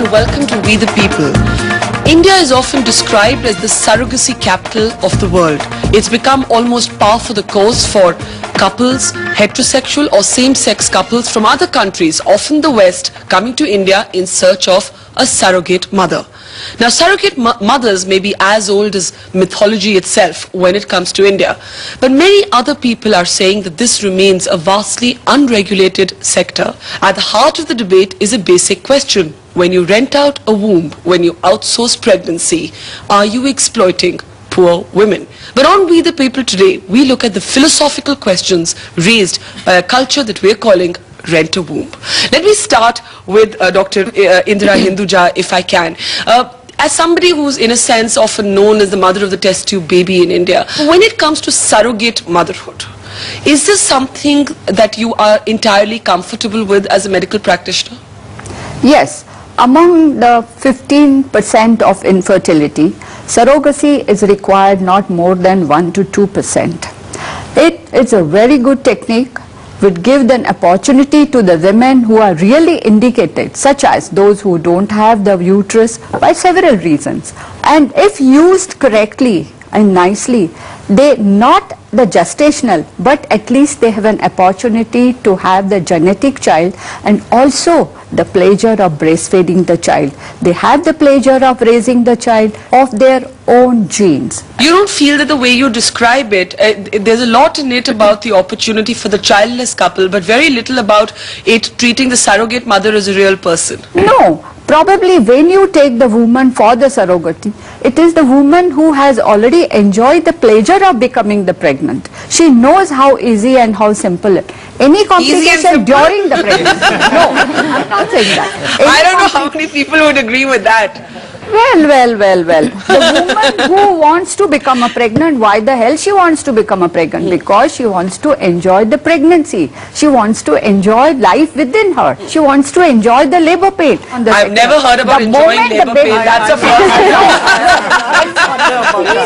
and welcome to We the People. India is often described as the surrogacy capital of the world. It's become almost par for the course for couples, heterosexual or same-sex couples from other countries, often the West, coming to India in search of a surrogate mother. Now, surrogate mothers may be as old as mythology itself when it comes to India, but many other people are saying that this remains a vastly unregulated sector. At the heart of the debate is a basic question. When you rent out a womb, when you outsource pregnancy, are you exploiting poor women? But on We the People today, we look at the philosophical questions raised by a culture that we're calling rent a womb. Let me start with Dr. Indira Hinduja, if I can. As somebody who's in a sense often known as the mother of the test tube baby in India, when it comes to surrogate motherhood, is this something that you are entirely comfortable with as a medical practitioner? Yes. Among the 15% of infertility, surrogacy is required not more than 1 to 2%. It is a very good technique, would give an opportunity to the women who are really indicated, such as those who don't have the uterus by several reasons. And if used correctly and nicely, they not the gestational, but at least they have an opportunity to have the genetic child and also the pleasure of breastfeeding the child. They have the pleasure of raising the child of their own genes. You don't feel that the way you describe it, there's a lot in it about the opportunity for the childless couple, but very little about it treating the surrogate mother as a real person? No. Probably when you take the woman for the surrogacy, it is the woman who has already enjoyed the pleasure of becoming the pregnant. She knows how easy and how simple it. Any complication during the pregnancy. No, I'm not saying that. I don't know how many people would agree with that. Well. The woman who wants to become a pregnant, why the hell she wants to become a pregnant? Because she wants to enjoy the pregnancy. She wants to enjoy life within her. She wants to enjoy the labor pain. I've never heard about enjoying labor pain. That's a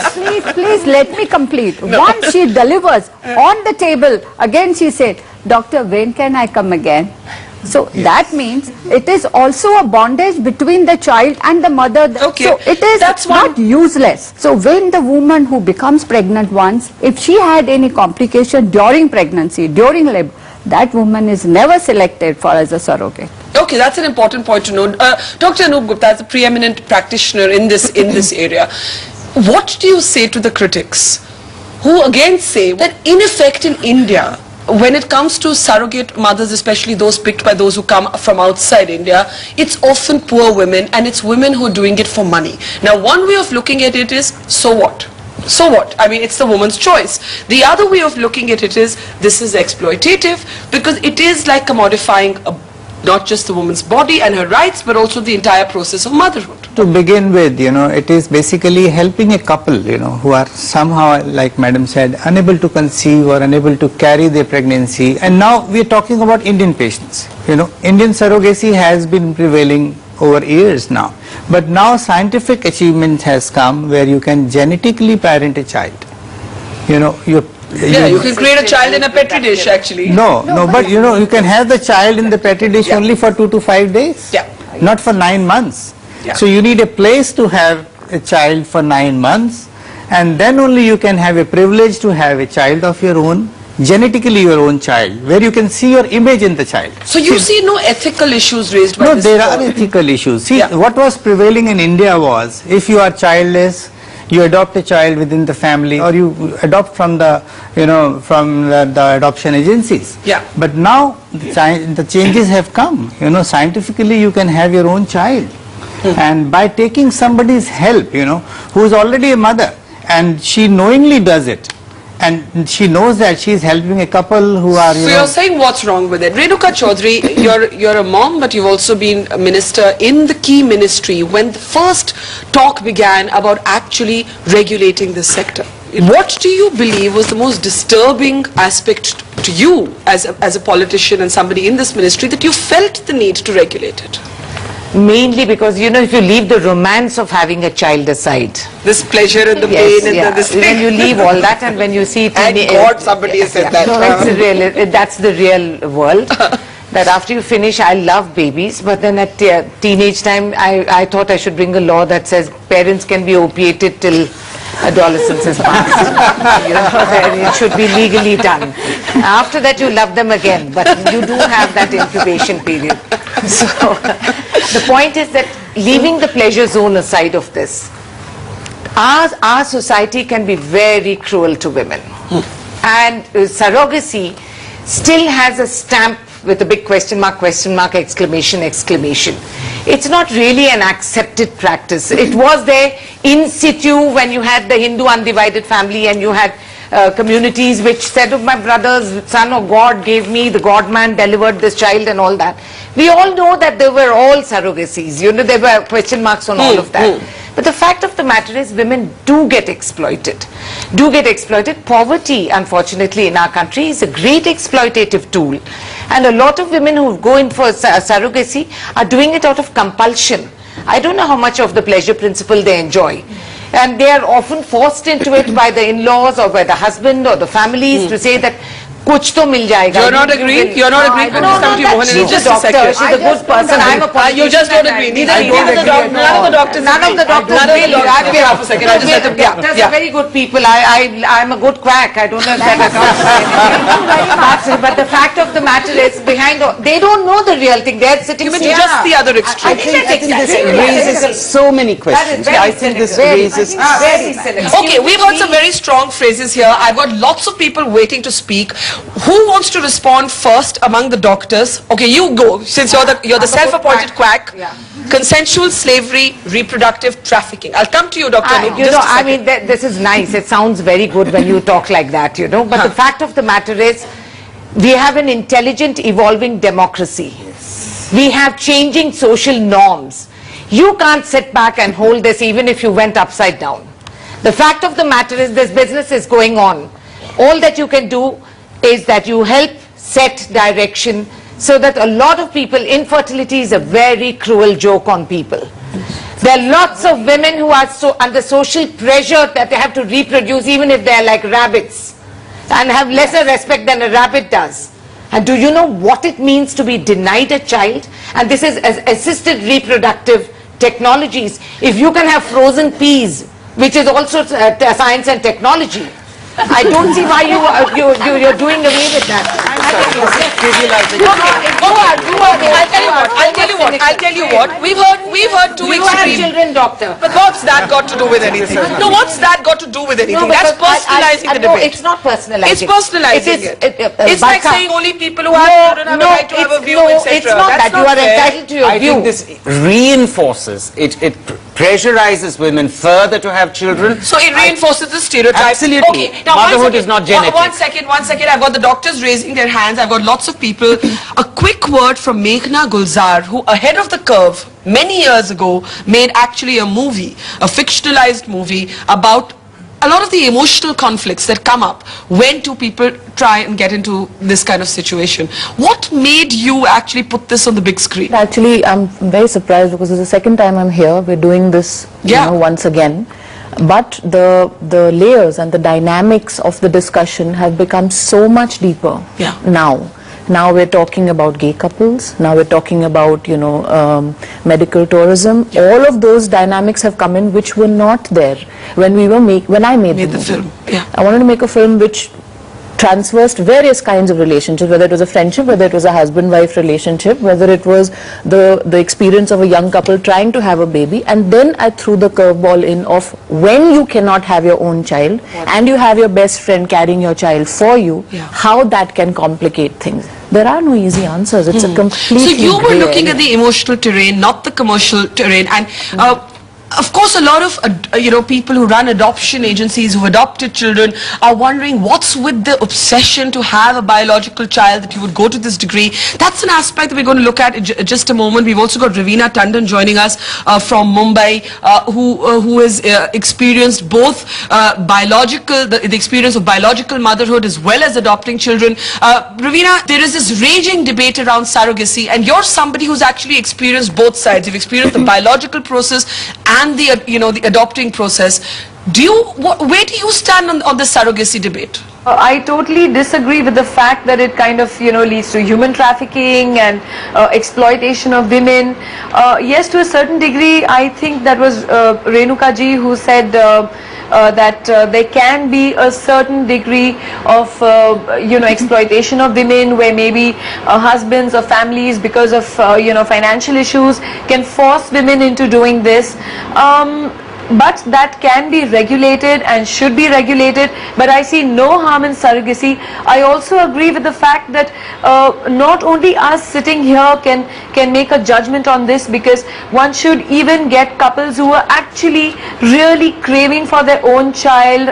first. Please let me complete. No. Once she delivers on the table, again she said, "Doctor, when can I come again?" So that means it is also a bondage between the child and the mother. Okay. So it is not useless. So when the woman who becomes pregnant once, if she had any complication during pregnancy, during labor, that woman is never selected for as a surrogate. Okay, that's an important point to know. Dr. Anup Gupta is a preeminent practitioner in this area. What do you say to the critics who again say that in effect in India, when it comes to surrogate mothers, especially those picked by those who come from outside India, it's often poor women and it's women who are doing it for money. Now, one way of looking at it is, so what? So what? I mean, it's the woman's choice. The other way of looking at it is, this is exploitative because it is like commodifying not just the woman's body and her rights, but also the entire process of motherhood. To begin with, it is basically helping a couple, who are somehow, like Madam said, unable to conceive or unable to carry their pregnancy. And now we are talking about Indian patients. Indian surrogacy has been prevailing over years now. But now scientific achievement has come where you can genetically parent a child. You can create a child in a petri dish actually. No, but you can have the child in the petri dish only for 2 to 5 days. Yeah. Not for 9 months. Yeah. So you need a place to have a child for 9 months, and then only you can have a privilege to have a child of your own, genetically your own child, where you can see your image in the child. So you see no ethical issues raised by this? No, there are ethical issues. See, what was prevailing in India was, if you are childless, you adopt a child within the family, or you adopt from the, from the adoption agencies. Yeah. But now the changes have come. Scientifically you can have your own child. And by taking somebody's help, who is already a mother, and she knowingly does it, and she knows that she is helping a couple who are, So you're saying what's wrong with it? Renuka Chaudhary, you're a mom, but you've also been a minister in the key ministry when the first talk began about actually regulating this sector. What do you believe was the most disturbing aspect to you as a politician and somebody in this ministry that you felt the need to regulate it? Mainly because, if you leave the romance of having a child aside. This pleasure and the pain and this thing. When you leave all that and when you see it and God, somebody said that. No, that's the real world. that after you finish, I love babies, but then at teenage time, I thought I should bring a law that says parents can be opiated till adolescence is past. You know, that it should be legally done. After that, you love them again, but you do have that incubation period. So the point is that leaving the pleasure zone aside of this, our society can be very cruel to women. And surrogacy still has a stamp with a big question mark, exclamation, exclamation. It's not really an accepted practice. It was there in situ when you had the Hindu undivided family and you had communities which said, of my brother's son or God gave me, the God man delivered this child and all that. We all know that they were all surrogacies. You know, there were question marks on all of that. But the fact of the matter is women do get exploited. Poverty, unfortunately, in our country is a great exploitative tool. And a lot of women who go in for surrogacy are doing it out of compulsion. I don't know how much of the pleasure principle they enjoy. And they are often forced into it by the in-laws or by the husband or the families to say that kuch to mil jayega. You're not agreeing? You're not agreeing with this committee, Mohan? She's Just a a second. doctor. She's a good person. I'm a politician. You just don't agree. Neither none of the doctors None of the doctors agree. will. Half a second. I'll just let them talk. Doctors are very good people. I'm a good quack. I don't know if that accounts for anything. But the fact of the matter is, they don't know the real thing. They're sitting You mean just the other extreme. I think this raises so many questions. I think this raises... Very cynical. Okay, we've heard some very strong phrases here. I've got lots of people waiting to speak. Who wants to respond first among the doctors? Okay, you go, since you're the self-appointed quack. Yeah. Consensual slavery, reproductive trafficking. I'll come to you, Dr. Anoop. You Just know, a I second. mean, this is nice. It sounds very good when you talk like that, you know. But the fact of the matter is, we have an intelligent, evolving democracy. We have changing social norms. You can't sit back and hold this even if you went upside down. The fact of the matter is, this business is going on. All that you can do is that you help set direction so that a lot of people, infertility is a very cruel joke on people. There are lots of women who are so under social pressure that they have to reproduce even if they are like rabbits and have lesser respect than a rabbit does. And do you know what it means to be denied a child? And this is assisted reproductive technologies. If you can have frozen peas, which is also science and technology, I don't see why you're doing away with that. I'll tell you what. We've heard two You have extremes. children, doctor. But what's that got to do with anything? No, what's that got to do with anything? That's personalizing the No, debate. it's not personalizing. It's personalizing it. It's like saying only people who have children have a right to have a view, etc. It's not that. You are entitled to your I view. think this reinforces, it pressurizes women further to have children. So it reinforces the stereotype. Absolutely. Okay. Now Motherhood is not genetic. One second. I've got the doctors raising their hands. I've got lots of people. A quick word from Meghna Gulzar, who ahead of the curve many years ago made actually a movie, a fictionalized movie about a lot of the emotional conflicts that come up when two people try and get into this kind of situation. What made you actually put this on the big screen? Actually, I'm very surprised because it's the second time I'm here. We're doing this, Yeah. once again. But the layers and the dynamics of the discussion have become so much deeper Yeah. now. Now we're talking about gay couples. Now we're talking about, medical tourism. All of those dynamics have come in which were not there when I made the the movie. film, yeah. I wanted to make a film which transversed various kinds of relationships, whether it was a friendship, whether it was a husband-wife relationship, whether it was the experience of a young couple trying to have a baby, and then I threw the curveball in of when you cannot have your own child and you have your best friend carrying your child for you, Yeah. how that can complicate things. There are no easy answers. It's a completely So you were grey looking area. at the emotional terrain, not the commercial terrain, and of course a lot of people who run adoption agencies who've adopted children are wondering what's with the obsession to have a biological child, that you would go to this degree. That's an aspect that we're going to look at in just a moment. We've also got Ravina Tandon joining us from Mumbai, who has experienced both the experience of biological motherhood as well as adopting children. Ravina, there is this raging debate around surrogacy, and you're somebody who's actually experienced both sides. You've experienced the biological process and the the adopting process. Where do you stand on the surrogacy debate? I totally disagree with the fact that it kind of, leads to human trafficking and exploitation of women. Yes, to a certain degree, I think that was Renuka ji who said that there can be a certain degree of, exploitation of women, where maybe husbands or families, because of, financial issues, can force women into doing this. But that can be regulated and should be regulated, but I see no harm in surrogacy. I also agree with the fact that not only us sitting here can make a judgment on this, because one should even get couples who are actually really craving for their own child.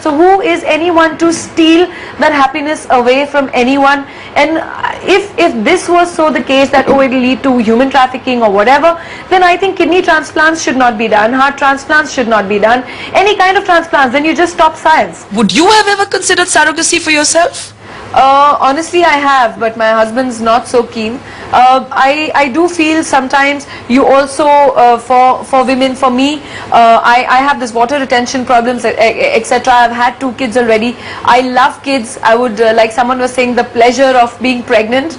So who is anyone to steal that happiness away from anyone? And if this was so the case that it will lead to human trafficking or whatever, then I think kidney transplants should not be done, heart transplants should not be done, any kind of transplants, then you just stop science. Would you have ever considered surrogacy for yourself? Honestly, I have, but my husband's not so keen. I do feel sometimes you also, for women, for me, I have this water retention problems, etc. I've had 2 kids already. I love kids. I would, like someone was saying, the pleasure of being pregnant.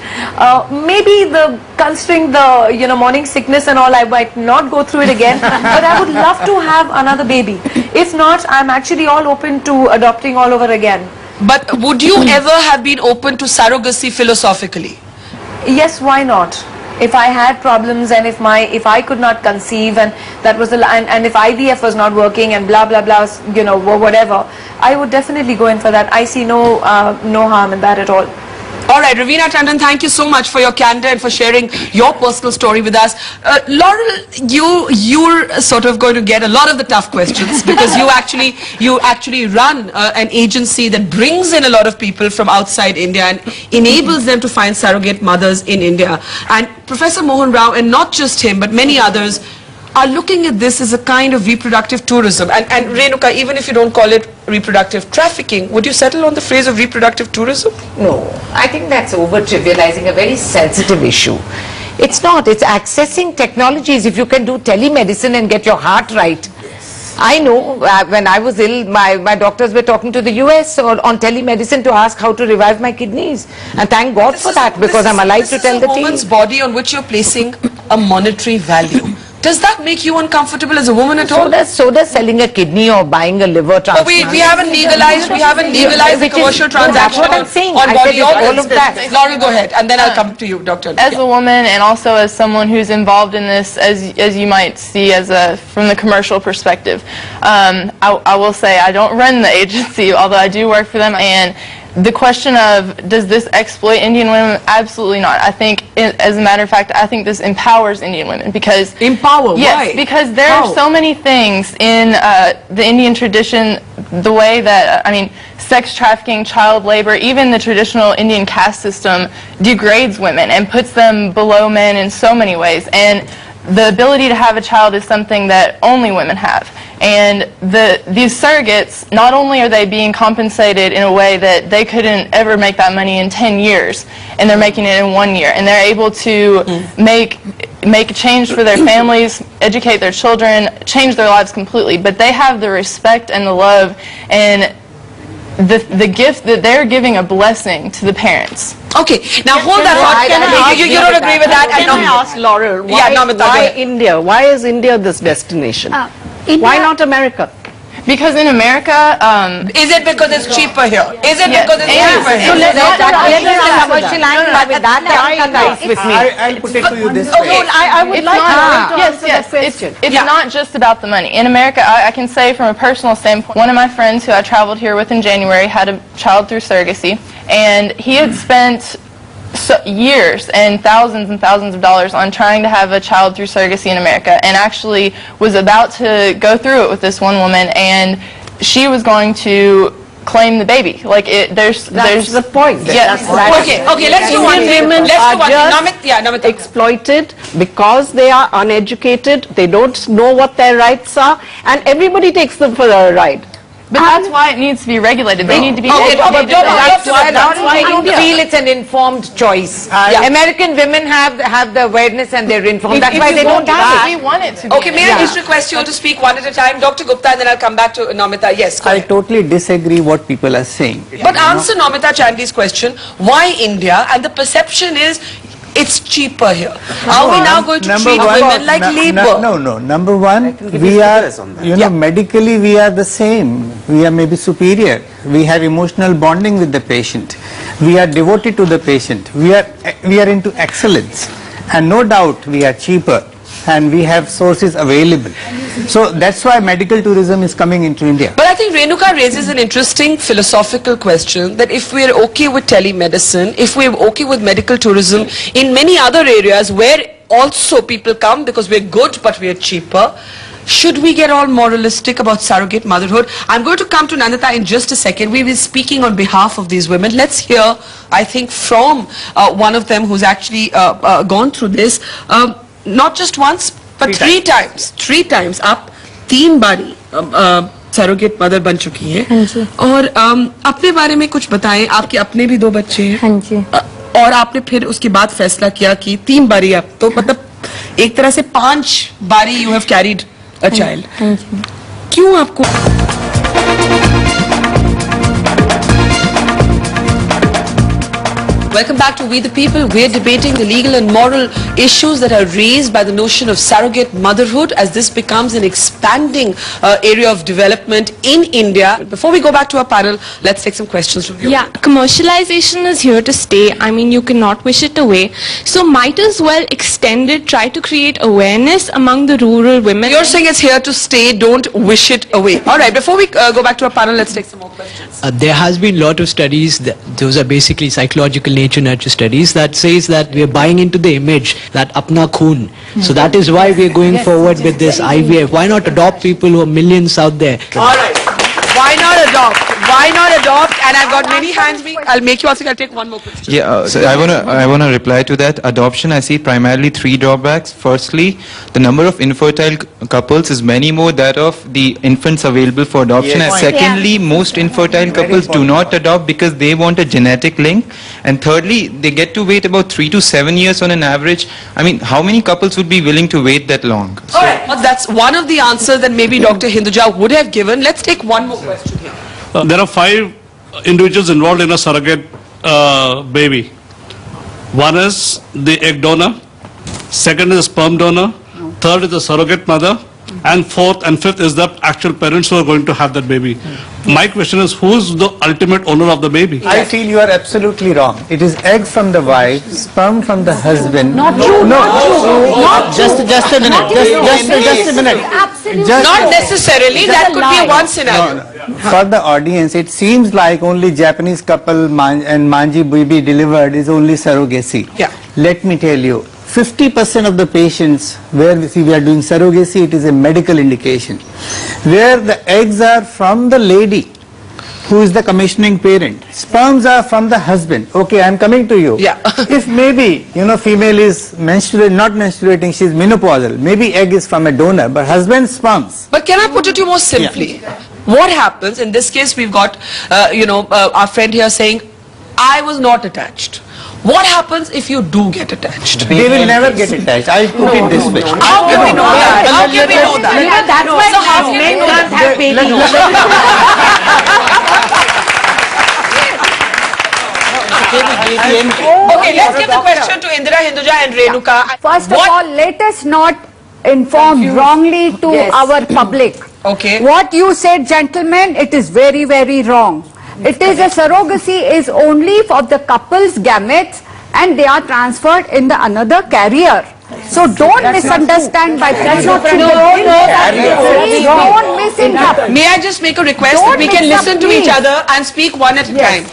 Maybe considering the, morning sickness and all, I might not go through it again, but I would love to have another baby. If not, I'm actually all open to adopting all over again. But would you ever have been open to surrogacy philosophically? Yes, why not? If I had problems and if I could not conceive and that was and if IVF was not working and blah blah blah, whatever, I would definitely go in for that. I see no harm in that at all. All right, Raveena Tandon, thank you so much for your candor and for sharing your personal story with us. Laurel, you're sort of going to get a lot of the tough questions because you actually run an agency that brings in a lot of people from outside India and enables them to find surrogate mothers in India. And Professor Mohan Rao, and not just him, but many others, are looking at this as a kind of reproductive tourism. And Renuka, even if you don't call it reproductive trafficking, would you settle on the phrase of reproductive tourism? No, I think that's over-trivializing a very sensitive issue. It's not. It's accessing technologies. If you can do telemedicine and get your heart right. I know when I was ill, my doctors were talking to the US on telemedicine to ask how to revive my kidneys. And thank God for that, because I'm alive to tell the This is a tale. woman's body on which you're placing a monetary value. Does that make you uncomfortable as a woman at all? So does selling a kidney or buying a liver transplant. But we haven't legalized the commercial transaction that's what I'm saying. on I body said it's organs. all of that. Laurel, go ahead, and then I'll come to you, Doctor. As a woman and also as someone who's involved in this, as you might see from the commercial perspective, I will say I don't run the agency, although I do work for them. And the question of, does this exploit Indian women? Absolutely not. I think, as a matter of fact, I think this empowers Indian women because... Empower? Yes, Why? because there How? are so many things in the Indian tradition, the way that, sex trafficking, child labor, even the traditional Indian caste system degrades women and puts them below men in so many ways. And the ability to have a child is something that only women have. And these surrogates, not only are they being compensated in a way that they couldn't ever make that money in 10 years, and they're making it in 1 year, and they're able to make a change for their families, educate their children, change their lives completely, but they have the respect and the love and the gift that they're giving a blessing to the parents. Okay, now hold that thought. You don't agree with that? Can I ask Laurel, Yeah, Namita, go why ahead. India? Why is India this destination? Why not America? Because in America, Is it because it's cheaper here? Is it Yes. because it's Yeah. cheaper So here? I'll put it to you this way. I would it's like not, to yes, answer yes, the question. it's not just about the money. In America, I can say from a personal standpoint, one of my friends who I traveled here with in January had a child through surrogacy, and he had spent years and thousands of dollars on trying to have a child through surrogacy in America, and actually was about to go through it with this one woman, and she was going to claim the baby. There's the point. Yes. Okay, let's do one thing. Indian women Let's do are one just thing. Namita. exploited because they are uneducated, they don't know what their rights are, and everybody takes them for a ride. But that's why it needs to be regulated. They need to be Okay, educated. that's why I don't India. feel it's an informed choice. Yeah. American women have the awareness and they're informed. If That's why you they go don't back, have we it. want it to be. Okay, may I just request you all to speak one at a time? Dr. Gupta, and then I'll come back to Namita. Yes, go I ahead. totally disagree what people are saying. But answer Namita Chandy's question, why India? And the perception is it's cheaper here. Are we now going to treat women like labor? No. Number one, we are, medically we are the same. We are maybe superior. We have emotional bonding with the patient. We are devoted to the patient. We are into excellence. And no doubt we are cheaper. And we have sources available. So that's why medical tourism is coming into India. But I think Renuka raises an interesting philosophical question that if we are okay with telemedicine, if we are okay with medical tourism in many other areas where also people come because we're good but we're cheaper, should we get all moralistic about surrogate motherhood? I'm going to come to Nandita in just a second. We will be speaking on behalf of these women. Let's hear, I think, from one of them who's actually gone through this. Not just once, but three times up, 3 बारी surrogate mother बन चुकी हैं और अपने बारे में कुछ बताएं. आपके अपने भी 2 बच्चे हैं. हाँ जी. और आपने फिर उसके बाद फैसला किया कि 3 बारी आप तो मतलब एक तरह से 5 बारी you have carried a child. क्यों आपको Welcome back to We the People. We're debating the legal and moral issues that are raised by the notion of surrogate motherhood as this becomes an expanding area of development in India. Before we go back to our panel, let's take some questions from you. Yeah, commercialization is here to stay. I mean, you cannot wish it away. So might as well extend it, try to create awareness among the rural women. You're saying it's here to stay, don't wish it away. All right, before we go back to our panel, let's take some more questions. There has been a lot of studies, those are basically psychological nature nurture studies, that says that we are buying into the image that apna khoon. So that is why we are going forward with this IVF. Why not adopt people who are millions out there? All right. Why not adopt? Why not adopt? And I've got many hands. I'll make you also. I'll take one more question. Yeah, so I wanna reply to that. Adoption, I see primarily 3 drawbacks. Firstly, the number of infertile couples is many more that of the infants available for adoption. Yes. And secondly, most infertile couples do not adopt because they want a genetic link. And thirdly, they get to wait about 3 to 7 years on an average. I mean, how many couples would be willing to wait that long? All right. Well, that's one of the answers that maybe Dr. Hinduja would have given. Let's take one more question here. There are 5 individuals involved in a surrogate baby. One is the egg donor, second is the sperm donor, third is the surrogate mother, and fourth and fifth is the actual parents who are going to have that baby. My question is, who is the ultimate owner of the baby? I feel you are absolutely wrong. It is egg from the wife, sperm from the husband. Not true. Just a minute. Just a minute. Absolutely. Not necessarily. That could be one scenario. For the audience, it seems like only Japanese couple and Manji baby delivered is only surrogacy. Yeah. Let me tell you, 50% of the patients where we are doing surrogacy, it is a medical indication. Where the eggs are from the lady who is the commissioning parent, sperms are from the husband. Okay, I am coming to you. Yeah. If maybe, female is not menstruating, she is menopausal, maybe egg is from a donor, but husband's sperms. But can I put it to you more simply? What happens, in this case we've got, our friend here saying, I was not attached. What happens if you do get attached? They will never get attached. I put it this way. How can we know that? How can we know that? That's why So how can men we know can't have babies. Okay, let's give the question to Indira Hinduja and Renuka. First of all, let us not inform wrongly to our public. Okay. What you said, gentlemen, it is very, very wrong. It is a surrogacy is only for the couple's gametes and they are transferred in the another carrier. So don't misunderstand by that's not true. Please don't misinterpret. May I just make a request that we can listen to each other and speak one at a time?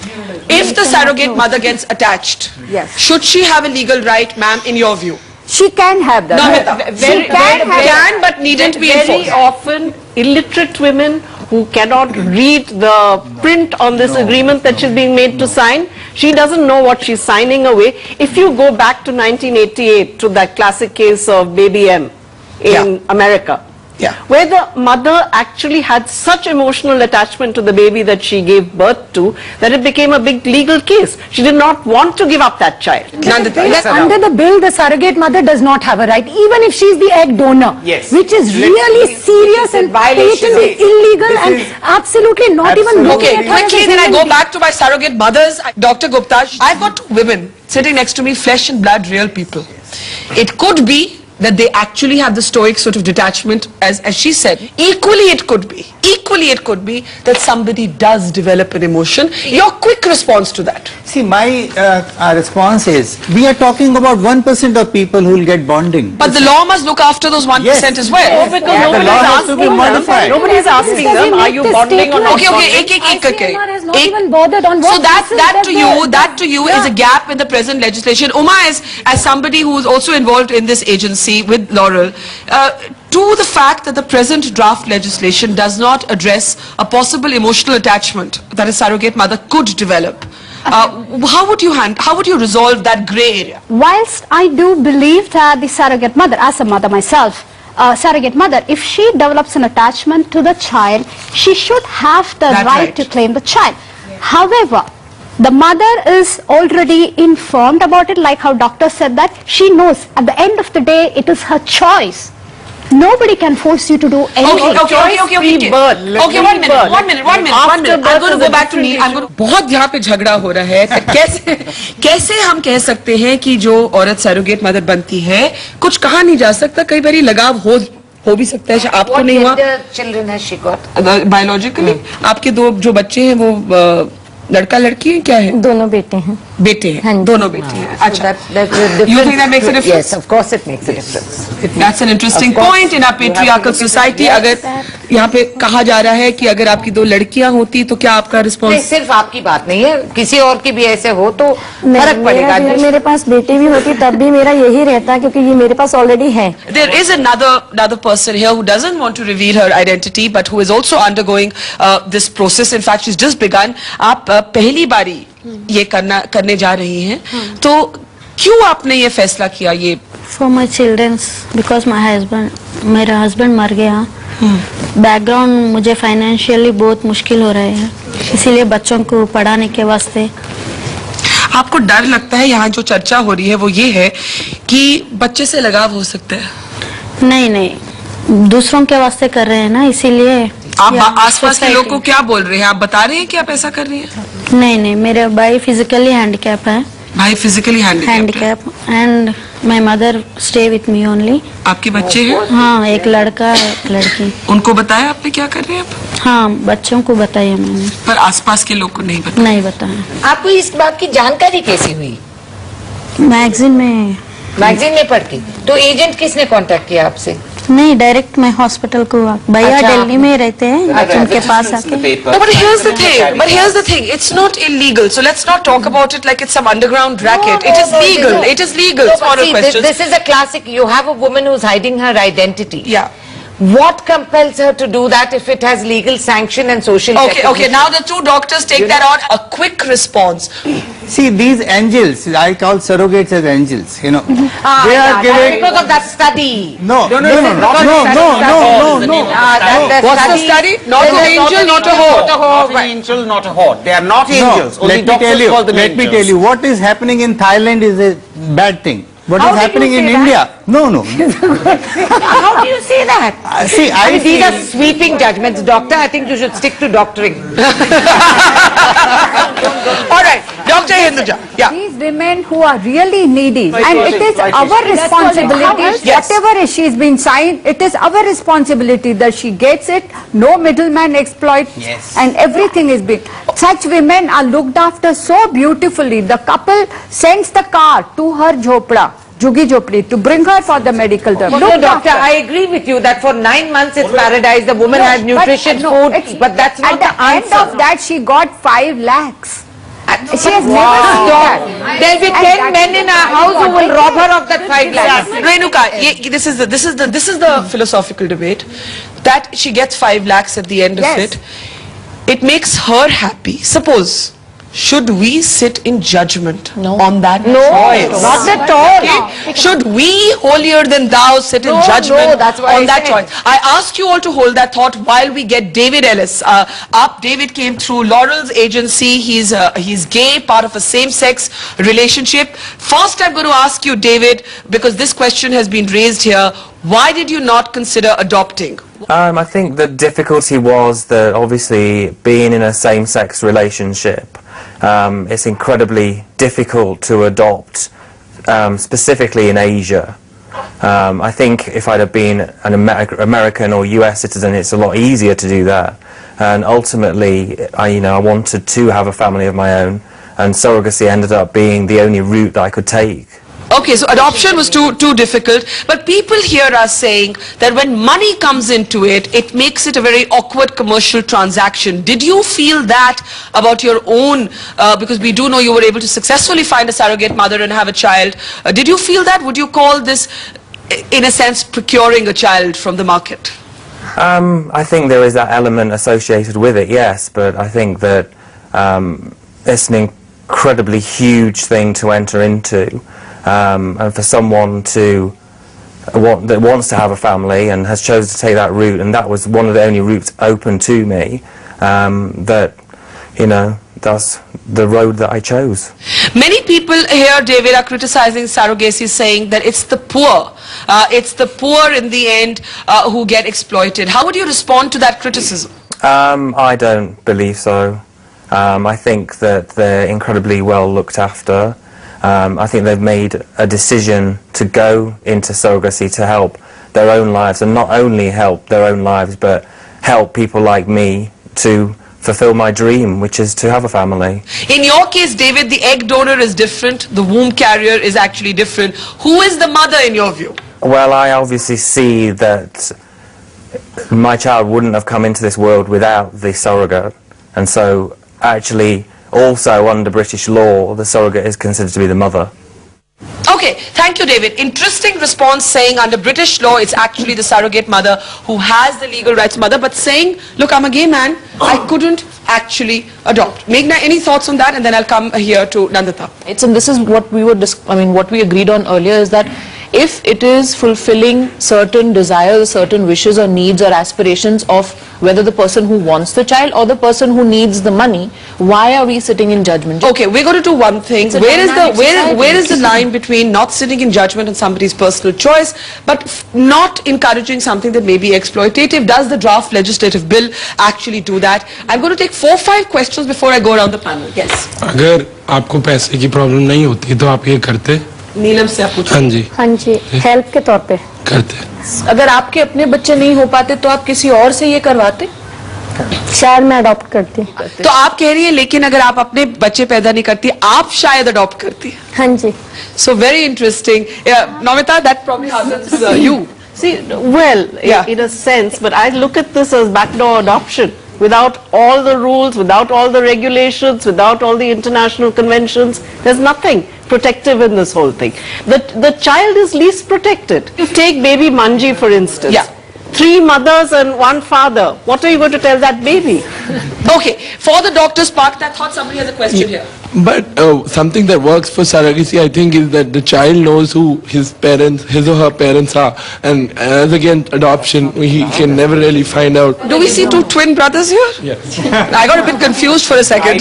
If the surrogate mother gets attached, should she have a legal right, ma'am, in your view? She can have that. Namita. She can, but needn't be Very enforced. often, illiterate women who cannot read the print on this agreement that she's being made to sign, she doesn't know what she's signing away. If you go back to 1988, to that classic case of Baby M in America, Yeah. where the mother actually had such emotional attachment to the baby that she gave birth to that it became a big legal case. She did not want to give up that child. Nandita, yes, Under the bill, the surrogate mother does not have a right, even if she is the egg donor, Yes. which is really serious and patently illegal and absolutely not even looking Okay, at her as a quickly then I human go being. back to my surrogate mothers. Dr. Gupta, I've got two women sitting next to me, flesh and blood, real people. It could be that they actually have the stoic sort of detachment, as she said. Equally it could be that somebody does develop an emotion. Your quick response to that? See, my response is, we are talking about 1% of people who will get bonding. But the law must look after those 1% Yes. as well. No, because The nobody law is has to be asking them. modified. Nobody is asking them, are you bonding or not Okay, bonding? ICMR has not even bothered on So what that basis to you is a gap in the present legislation. Uma, as somebody who is also involved in this agency with Laurel, to the fact that the present draft legislation does not address a possible emotional attachment that a surrogate mother could develop, how would you resolve that grey area? Whilst I do believe that the surrogate mother, as a mother myself, surrogate mother, if she develops an attachment to the child, she should have the That's right right. to claim the child. However, the mother is already informed about it, like how doctor said that she knows at the end of the day it is her choice. Nobody can force you to do anything. Okay, one minute. I'm going to go back to me. बहुत यहाँ पे झगड़ा हो रहा है. कैसे हम कह सकते हैं कि जो औरत सरोगेट मदर बनती है, कुछ कहा नहीं जा सकता, कई बारी लगाव हो भी सकता है, आपको नहीं हुआ. Children has she got? Biologically आपके दो जो बच्चे हैं वो लड़का लड़की है, क्या है? दोनों बेटे हैं. बेटे हैं, दोनों बेटे हैं. अच्छा. That's a difference. You think that makes a difference? Yes, of course it makes a difference. That's an interesting point in our patriarchal society. अगर यहाँ पे कहा जा रहा है कि अगर आपकी दो लड़कियां होती तो क्या आपका नहीं, रिस्पॉन्स? सिर्फ आपकी बात नहीं है, किसी और की भी ऐसे हो तो फर्क पड़ेगा. अगर मेरे पास बेटी भी होती तब भी मेरा यही रहता, क्योंकि ये मेरे पास ऑलरेडी है. There is another person here who doesn't want to reveal her identity, but who is also undergoing this process. In fact, she's just begun. आप पहली बारी ये करने जा रही हैं, तो क्यों आपने ये फैसला किया? ये for my childrens, because my husband, मेरा हस्बैंड मर गया. बैकग्राउंड मुझे फाइनेंशियली बहुत मुश्किल हो रहा है, इसीलिए बच्चों को पढ़ाने के वास्ते. आपको डर लगता है? यहाँ जो चर्चा हो रही है वो ये है कि बच्चे से लगाव हो सकता है. नहीं, दूसरों के वास्ते कर रहे हैं ना, इसीलिए. आप आसपास के लोग को क्या बोल रहे हैं? आप बता रहे हैं कि आप ऐसा कर रही हैं? नहीं, मेरे भाई फिजिकली हैंडीकैप है. भाई physically handicap and my mother stay with me only. आपके बच्चे हैं? हाँ, एक लड़का एक लड़की. उनको बताया आपने क्या कर रहे हैं आप? हाँ, बच्चों को बताया मैंने. पर आसपास के लोग को नहीं बताया? नहीं बताया. आपको इस बात की जानकारी कैसी हुई? मैगजीन में पढ़ के. तो एजेंट किसने कांटेक्ट किया आपसे? नहीं, डायरेक्ट मैं हॉस्पिटल को, भैया दिल्ली में रहते हैं, उनके पास आके. No, but here's the thing. It's not illegal. So let's not talk about it like it's some underground racket. It is legal. It is legal. It's not a question. This is a classic. You have a woman who's hiding her identity. Yeah. What compels her to do that if it has legal sanction and social recognition? Okay. Now the two doctors take that on. A quick response. See, these angels, I call surrogates as angels, they are giving... Because of that study. No. What's the study? Not an angel, not a whore. Not an angel, not a whore. They are not angels. Only doctors call them Let me angels. tell you, what is happening in Thailand is a bad thing. What is happening in India? No. How do you say that? See, I mean, these are sweeping judgments, doctor. I think you should stick to doctoring. All right, Dr. Hinduja. Yeah. These women who are really needy, and it is our responsibility, whatever she's been signed, it is our responsibility that she gets it, no middleman exploit, and everything is big. Such women are looked after so beautifully. The couple sends the car to her jhopda, Jhuggi Jhopdi, to bring her for the medical term. No, doctor, I agree with you that for 9 months it's paradise. The woman has nutrition, food, but that's not the answer. At the end of that, she got 5 lakhs. She has never seen that. There'll be 10 men in our house who will rob her of that 5 lakhs. Renuka, this is the philosophical debate that she gets 5 lakhs at the end of it. It makes her happy. Suppose should we sit in judgment on that No, choice? not at all. Okay? Should we, holier than thou, sit in No, judgment no, that's what on I that said. choice? I ask you all to hold that thought while we get David Ellis up. David came through Laurel's agency. He's gay, part of a same-sex relationship. First, I'm going to ask you, David, because this question has been raised here. Why did you not consider adopting? I think the difficulty was that obviously being in a same-sex relationship, it's incredibly difficult to adopt, specifically in Asia. I think if I'd have been an American or US citizen, it's a lot easier to do that. And ultimately, I wanted to have a family of my own, and surrogacy ended up being the only route that I could take. Okay, so adoption was too difficult, but people here are saying that when money comes into it, it makes it a very awkward commercial transaction. Did you feel that about your own, because we do know you were able to successfully find a surrogate mother and have a child. Did you feel that? Would you call this, in a sense, procuring a child from the market? I think there is that element associated with it, yes, but I think that it's an incredibly huge thing to enter into. And for someone that wants to have a family and has chosen to take that route, and that was one of the only routes open to me, that's the road that I chose. Many people here, David, are criticizing surrogacy, saying that it's the poor in the end who get exploited. How would you respond to that criticism? I don't believe so. I think that they're incredibly well looked after. I think they've made a decision to go into surrogacy to help their own lives, and not only help their own lives, but help people like me to fulfill my dream, which is to have a family. In your case, David, the egg donor is different, the womb carrier is actually different. Who is the mother in your view? Well, I obviously see that my child wouldn't have come into this world without the surrogate, and so actually also under British law the surrogate is considered to be the mother. Okay, thank you, David. Interesting response, saying under British law it's actually the surrogate mother who has the legal rights to mother, but saying, look, I'm a gay man, I couldn't actually adopt. Meghna, any thoughts on that? And then I'll come here to Nandita. And this is what we were, what we agreed on earlier, is that if it is fulfilling certain desires, certain wishes or needs or aspirations of whether the person who wants the child or the person who needs the money, why are we sitting in judgment? Okay, we're going to do one thing. Where is the line between not sitting in judgment on somebody's personal choice, but not encouraging something that may be exploitative? Does the draft legislative bill actually do that? I'm going to take 4 or 5 questions before I go around the panel. Yes. अगर आपको पैसे की problem नहीं होती तो आप ये करते? नीलम से आप पूछो। हाँ जी हेल्प के तौर पे करते। अगर आपके अपने बच्चे नहीं हो पाते तो आप किसी और से ये करवाते? शायद मैं अडॉप्ट करती। तो आप कह रही है लेकिन अगर आप अपने बच्चे पैदा नहीं करती, आप शायद अडॉप्ट करती। हाँ जी। So very interesting. Namita, that probably happens you. See, well, in a sense, but I look at this as backdoor adoption. Without all the rules, without all the regulations, without all the international conventions, there's nothing protective in this whole thing. The child is least protected. You take baby Manji, for instance. 3 mothers and 1 father. What are you going to tell that baby? Okay, for the doctor's part, I thought somebody has a question here. But something that works for surrogacy, I think, is that the child knows who his or her parents are, and as against adoption, he can never really find out. Do we see 2 twin brothers here? Yes. I got a bit confused for a second.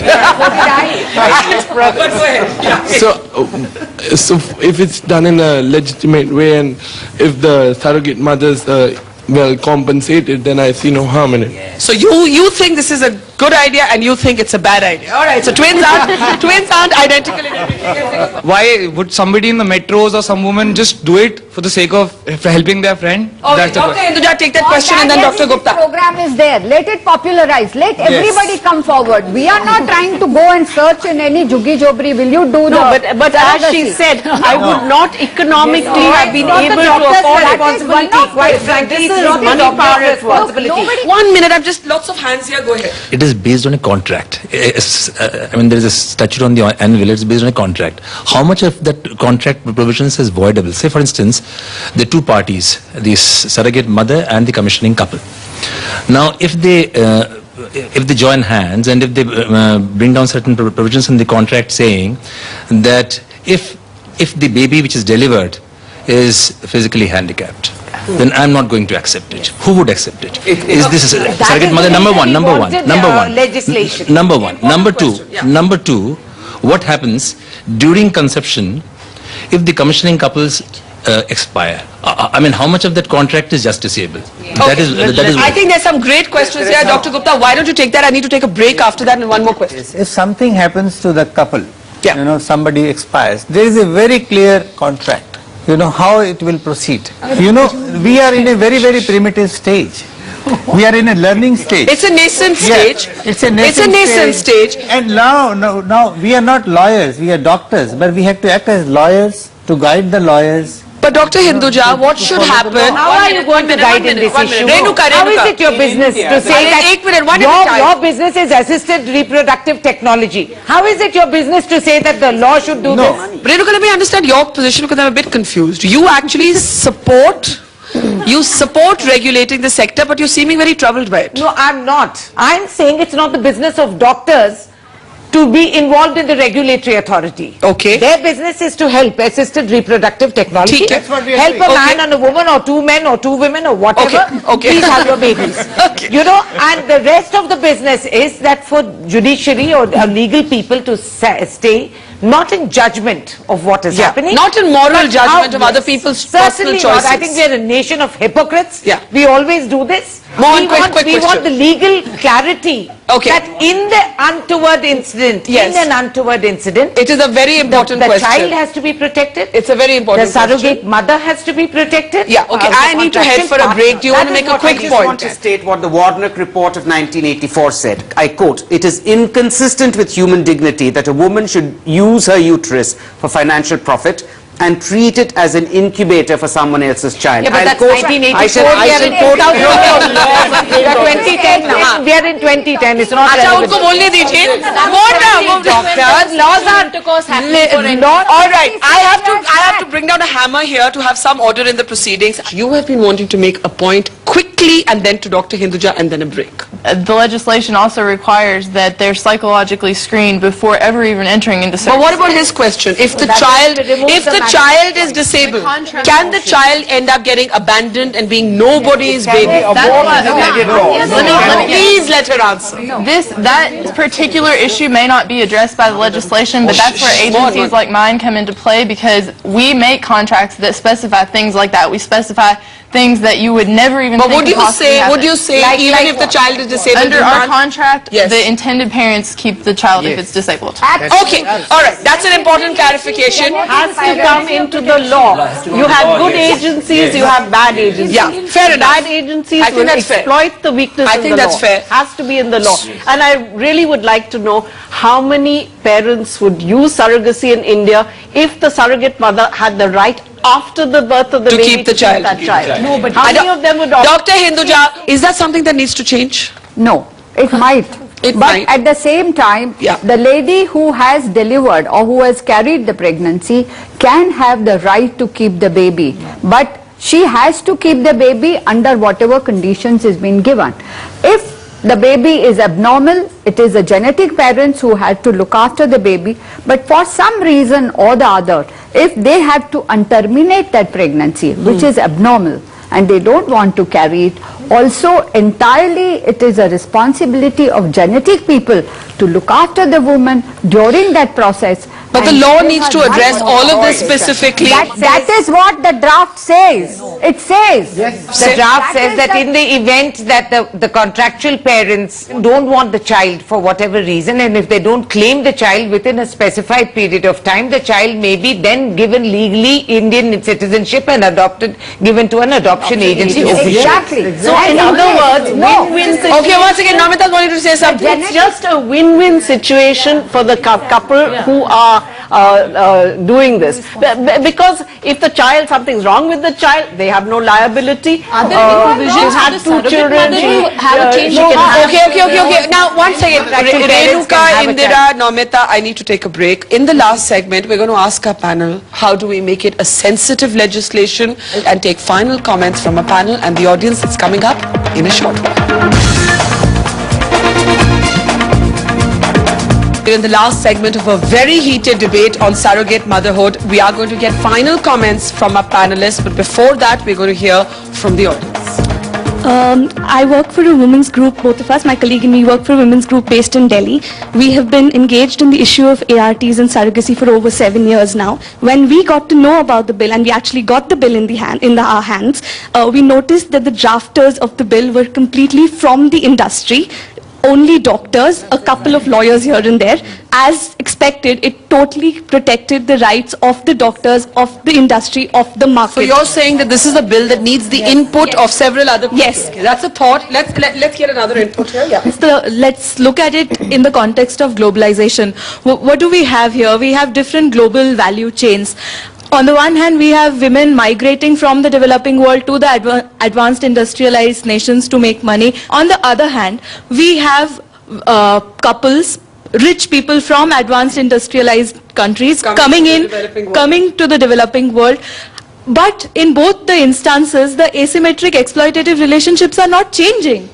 So if it's done in a legitimate way, and if the surrogate mothers well compensated, then I see no harm in it. So you think this is a good idea and you think it's a bad idea. All right, so twins aren't identical in everything. Why would somebody in the metros or some woman just do it for the sake of helping their friend? Okay, Dr. Hinduja, take that question, and then Dr. Gupta. The program is there. Let it popularize. Let everybody come forward. We are not trying to go and search in any juggi jobri. Will you do But as she said, I would not economically have been able to afford responsibility. Quite frankly, this is money power responsibility. 1 minute, I've just lots of hands here. Go ahead. It is based on a contract. I mean, there is a statute on the anvil. It's based on a contract. How much of that contract provisions is voidable? Say, for instance, the 2 parties, the surrogate mother and the commissioning couple. Now, if they if they join hands and if they bring down certain provisions in the contract saying that if the baby which is delivered is physically handicapped, then I'm not going to accept it. Who would accept it? Is this a surrogate mother? Number one. Legislation. Number one. Number two, what happens during conception if the commissioning couples expire? I mean, how much of that contract is justiciable? That is I think there's some great questions here. Dr. Gupta, why don't you take that? I need to take a break after that and one more question. If something happens to the couple, somebody expires, there is a very clear contract, how it will proceed. We are in a very, very primitive stage. We are in a learning stage. It's a nascent stage. It's a nascent stage. And now we are not lawyers, we are doctors, but we have to act as lawyers to guide the lawyers. But Dr. Hinduja, what should happen? How are you going to guide in this issue? How is it your business to say that your business is assisted reproductive technology? How is it your business to say that the law should do this? Renuka, let me understand your position because I'm a bit confused. You actually support regulating the sector, but you're seeming very troubled by it. No, I'm not. I'm saying it's not the business of doctors to be involved in the regulatory authority. Okay. Their business is to help assisted reproductive technology. That's what we are help saying. a man and a woman or two men or two women or whatever. Okay. Please have your babies. And the rest of the business is that for judiciary or legal people to stay not in judgment of what is happening. Not in moral judgment of other people's personal choices. Not. I think we are a nation of hypocrites. Yeah. We always do this. We want the legal clarity that in the untoward incident, it is a very important question. The child has to be protected. It's a very important question. The surrogate mother has to be protected. Yeah, okay. I need to head for a break. Do you want to make a quick point? I just want to state what the Warnock report of 1984 said. I quote, "It is inconsistent with human dignity that a woman should use her uterus for financial profit and treat it as an incubator for someone else's child." Yeah, but that's 1984. We are in 2010 now. We are in 2010. It's not relevant. Doctors, laws are all right. I have to bring down a hammer here to have some order in the proceedings. You have been wanting to make a point quickly and then to Dr. Hinduja and then a break. The legislation also requires that they're psychologically screened before ever even entering into surgery. But what about his question? If the child is disabled, can the child end up getting abandoned and being nobody's baby? Please let her answer. That particular issue may not be addressed by the legislation, but that's where agencies like mine come into play, because we make contracts that specify things like that. We specify things that you would never even think would of possibly happen. Would you say even if the child is disabled? Under our contract, the intended parents keep the child if it's disabled. Okay, all right, that's an important clarification. Has to come into the law. You have good agencies, you have bad agencies. Yeah, fair enough. Bad agencies will exploit the weakness in the law. I think that's fair. Has to be in the law. And I really would like to know how many parents would use surrogacy in India if the surrogate mother had the right after the birth of the baby keep the child. That child. No, but how many of them would opt? Dr. Hinduja, is that something that needs to change? No, it might. But at the same time, the lady who has delivered or who has carried the pregnancy can have the right to keep the baby. But she has to keep the baby under whatever conditions is being given. If the baby is abnormal, it is the genetic parents who had to look after the baby, but for some reason or the other, if they have to terminate that pregnancy, which is abnormal, and they don't want to carry it, also entirely it is a responsibility of genetic people to look after the woman during that process. But the law needs to address all of this specifically. That is what the draft says. It says. The draft says that in the event that the contractual parents don't want the child for whatever reason, and if they don't claim the child within a specified period of time, the child may be then given legally Indian citizenship and given to an adoption agency. Exactly. So in other words, win-win situation. Okay, once again, Namita wanted to say something. It's just a win-win situation for the couple who are doing this. Because if the child, something's wrong with the child, they have no liability. Are there any provisions had two children. Okay. Now, once again, Renuka, Indira, Namita, I need to take a break. In the last segment, we're going to ask our panel, how do we make it a sensitive legislation, and take final comments from a panel and the audience. That's coming up in a short while. In the last segment of a very heated debate on surrogate motherhood, we are going to get final comments from our panelists, but before that, we're going to hear from the audience. I work for a women's group, both of us, my colleague and me work for a women's group based in Delhi. We have been engaged in the issue of ARTs and surrogacy for over 7 years now. When we got to know about the bill, and we actually got the bill in our hands, we noticed that the drafters of the bill were completely from the industry. Only doctors, a couple of lawyers here and there. As expected, it totally protected the rights of the doctors, of the industry, of the market. So you're saying that this is a bill that needs the input of several other people. Yes. Okay, that's a thought. Let's get another input here. Yeah. Let's look at it in the context of globalization. What do we have here? We have different global value chains. On the one hand, we have women migrating from the developing world to the advanced industrialized nations to make money. On the other hand, we have couples, rich people from advanced industrialized countries coming to the developing world. But in both the instances, the asymmetric exploitative relationships are not changing.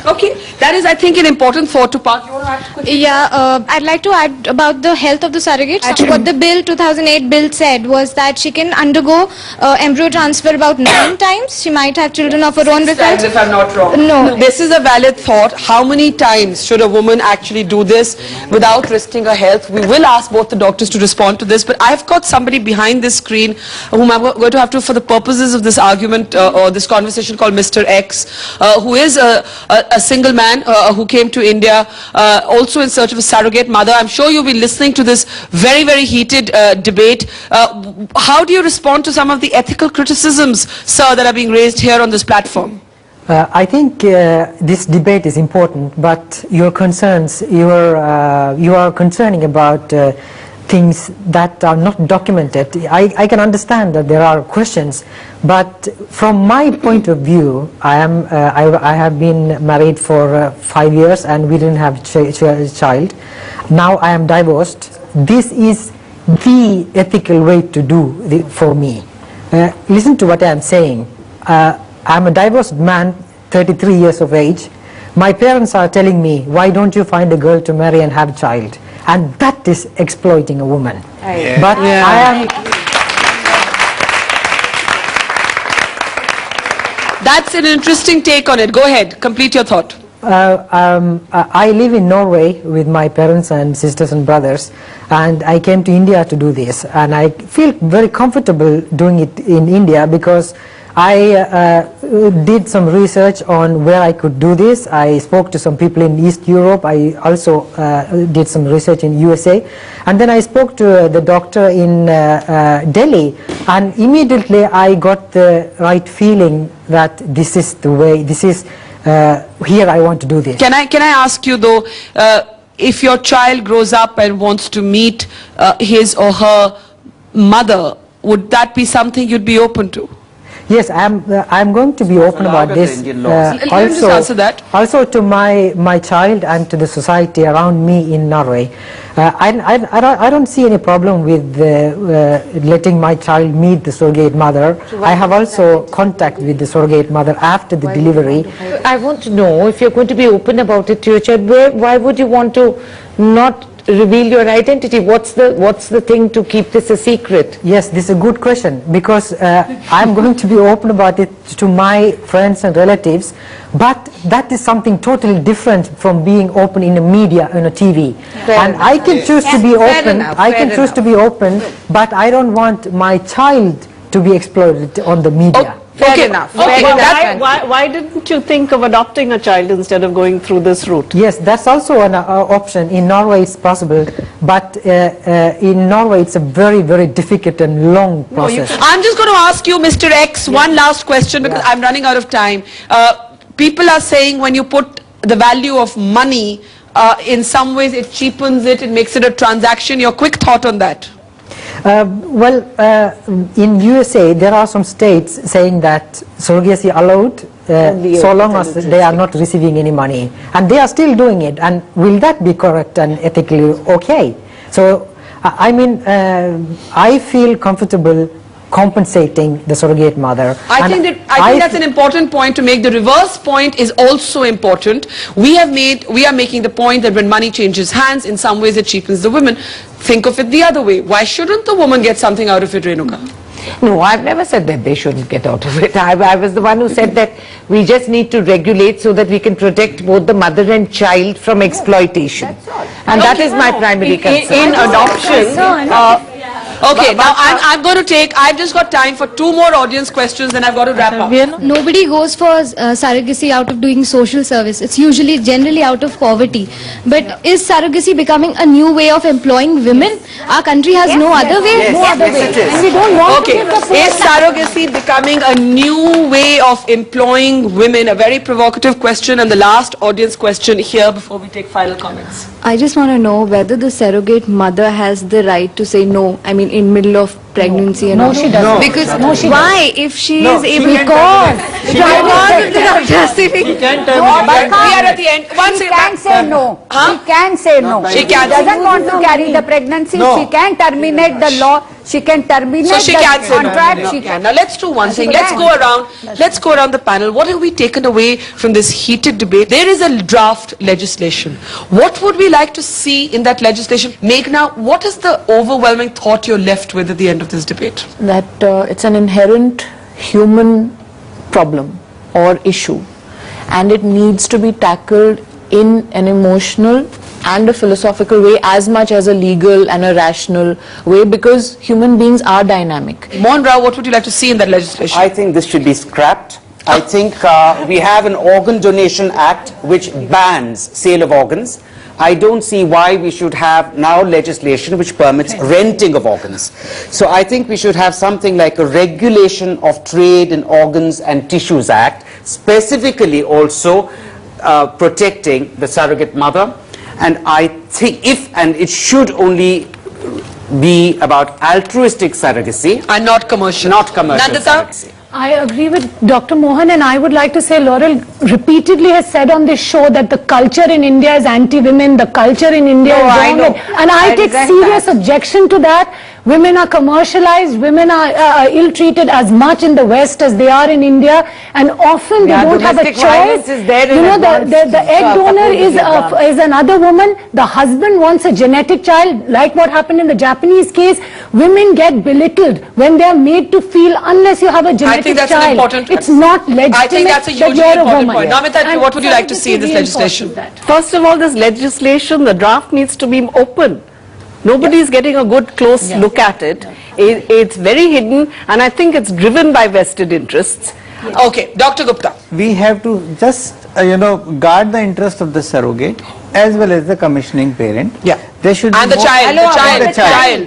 Okay, that is, I think, an important thought to pass. You want to add quickly? Yeah, I'd like to add about the health of the surrogates. What the bill 2008 bill said was that she can undergo embryo transfer about 9 times. She might have children of her own. 6 times, if I'm not wrong. No. This is a valid thought. How many times should a woman actually do this without risking her health? We will ask both the doctors to respond to this, but I've got somebody behind this screen whom I'm going to have to, for the purposes of this argument or this conversation, call Mr. X, who is a single man who came to India also in search of a surrogate mother. I'm sure you'll be listening to this very, very heated debate. How do you respond to some of the ethical criticisms, sir, that are being raised here on this platform? I think this debate is important, but your concerns, you are concerning about things that are not documented. I can understand that there are questions, but from my point of view, I have been married for 5 years and we didn't have a child. Now I am divorced. This is the ethical way to do for me. Listen to what I am saying. I'm a divorced man, 33 years of age. My parents are telling me, why don't you find a girl to marry and have a child? And that is exploiting a woman. But I am... That's an interesting take on it. Go ahead, complete your thought. I live in Norway with my parents and sisters and brothers, and I came to India to do this, and I feel very comfortable doing it in India because I did some research on where I could do this. I spoke to some people in East Europe. I also did some research in USA, and then I spoke to the doctor in Delhi, and immediately I got the right feeling that this is the way, this is here I want to do this. Can I ask you though, if your child grows up and wants to meet his or her mother, would that be something you'd be open to? Yes, I'm going to be open about this. Also to my child and to the society around me in Norway. I don't see any problem with letting my child meet the surrogate mother. I have also contact with the surrogate mother after the delivery. I want to know, if you're going to be open about it to your child, why would you want to not reveal your identity? What's the thing to keep this a secret? Yes, this is a good question, because I'm going to be open about it to my friends and relatives, but that is something totally different from being open in the media, on a TV. And I can choose to be open, to be open, but I don't want my child to be exploited on the media. Fair enough. Why didn't you think of adopting a child instead of going through this route? Yes, that's also an option. In Norway it's possible, but in Norway it's a very, very difficult and long process. I'm just going to ask you, Mr. X, one last question, because I'm running out of time. People are saying when you put the value of money, in some ways it cheapens it, it makes it a transaction. Your quick thought on that? In USA there are some states saying that surrogacy allowed so long as they are not receiving any money, and they are still doing it. And will that be correct and ethically okay? So I mean, I feel comfortable compensating the surrogate mother. I think that's an important point to make. The reverse point is also important. We are making the point that when money changes hands, in some ways it cheapens the women. Think of it the other way. Why shouldn't the woman get something out of it, Renuka? No, I've never said that they shouldn't get out of it. I was the one who said that we just need to regulate so that we can protect both the mother and child from exploitation. And that is my primary concern. In adoption, okay, now I'm going to take, I've just got time for 2 more audience questions, then I've got to wrap up. Nobody goes for surrogacy out of doing social service. It's generally out of poverty. But is surrogacy becoming a new way of employing women? Our country has no other way. Yes, it is. And we don't want Okay, to give the full is surrogacy becoming a new way of employing women? A very provocative question, and the last audience question here before we take final comments. I just want to know whether the surrogate mother has the right to say no, I mean in middle of pregnancy and all. she doesn't. Because Why? if she No, is she able can to She can But we are at the end. She can say no. Huh? She can say no. She She can. doesn't want to carry the pregnancy. No. She can terminate the law. She can terminate So she the can say no. contract. She can. Now let's do one thing. She Let's can. go around. Let's go around the panel. What have we taken away from this heated debate? There is a draft legislation. What would we like to see in that legislation? Meghna, what is the overwhelming thought you're left with at the end of this debate? That it's an inherent human problem or issue, and it needs to be tackled in an emotional and a philosophical way as much as a legal and a rational way, because human beings are dynamic. Mohan Rao, what would you like to see in that legislation? I think this should be scrapped. I think we have an Organ Donation Act which bans sale of organs. I don't see why we should have now legislation which permits renting of organs. So I think we should have something like a regulation of trade in organs and tissues act, specifically also protecting the surrogate mother. And I think and it should only be about altruistic surrogacy. And not commercial. Not commercial Nandita? surrogacy. I agree with Dr. Mohan, and I would like to say Laurel repeatedly has said on this show that the culture in India is anti-women, the culture in India is wrong. And I take serious objection to that. Women are commercialized, women are ill-treated as much in the West as they are in India, and often they don't have a domestic violence choice. is there in You know, advance. the egg donor Couple is another woman, the husband wants a genetic child, like what happened in the Japanese case. Women get belittled when they are made to feel, unless you have a genetic I think that's child, an important it's not legitimate. I think that's a that hugely you're a important woman. point. Namita, what would you like to see in this legislation? First of all, this legislation, the draft needs to be open. Nobody is getting a good close look at it. It's very hidden, and I think it's driven by vested interests. Okay, Dr. Gupta. We have to just, guard the interest of the surrogate as well as the commissioning parent. Yeah. There should And be the child,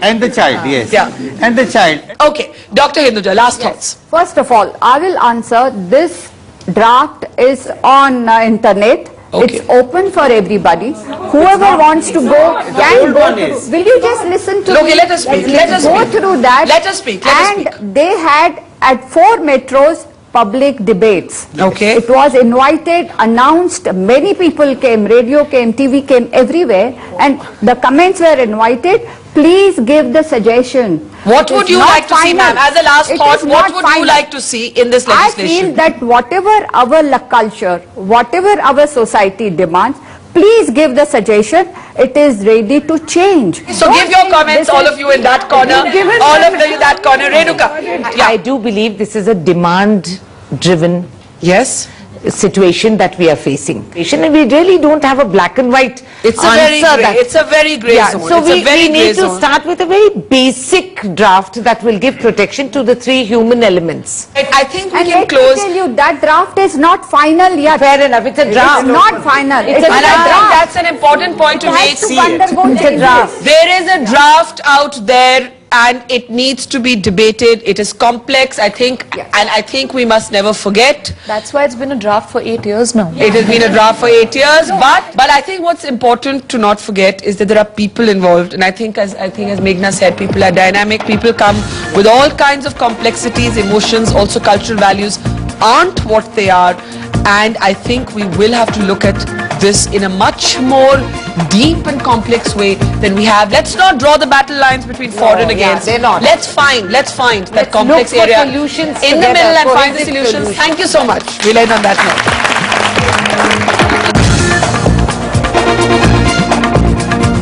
and the child, yes. Yeah. And the child. Okay, Dr. Hinduja, last thoughts. First of all, I will answer. This draft is on internet. Okay. It's open for everybody. Whoever wants to go can go through. Will you just listen to Okay, me? let us speak. Let us go speak. through that. Let us speak. Let us and speak. they had at 4 metros public debates. Okay. It was invited, announced, many people came, radio came, TV came, everywhere, and the comments were invited. Please give the suggestion. What It would is you not like to see, final. ma'am? As a last It thought, is what not would you final. like to see in this I legislation? feel that whatever our culture, whatever our society demands, please give the suggestion. It is ready to change. So Don't give your think comments, this all is- of you in that corner, all of you in that corner. Renuka. I do believe this is a demand-driven situation that we are facing. And we really don't have a black and white It's a answer. very grey, it's a very grey zone. So It's a very we grey need to zone. start with a very basic draft that will give protection to the 3 human elements. I think we And can let me close. tell you, that draft is not final yet. Fair enough, it's a draft. It's not final. And I think that's an important point to It make. has to undergo changes. There is a draft out there and it needs to be debated. It is complex, I think, and I think we must never forget. That's why it's been a draft for 8 years now. It has been a draft for 8 years, but I think what's important to not forget is that there are people involved, and I think as Meghna said, people are dynamic. People come with all kinds of complexities, emotions, also cultural values aren't what they are, and I think we will have to look at this in a much more deep and complex way, then we have, let's not draw the battle lines between for and against. they're not. Let's find that Let's complex look for area solutions in the together, middle and find the cohesive solutions. solutions. Thank you so much. We'll end on that note.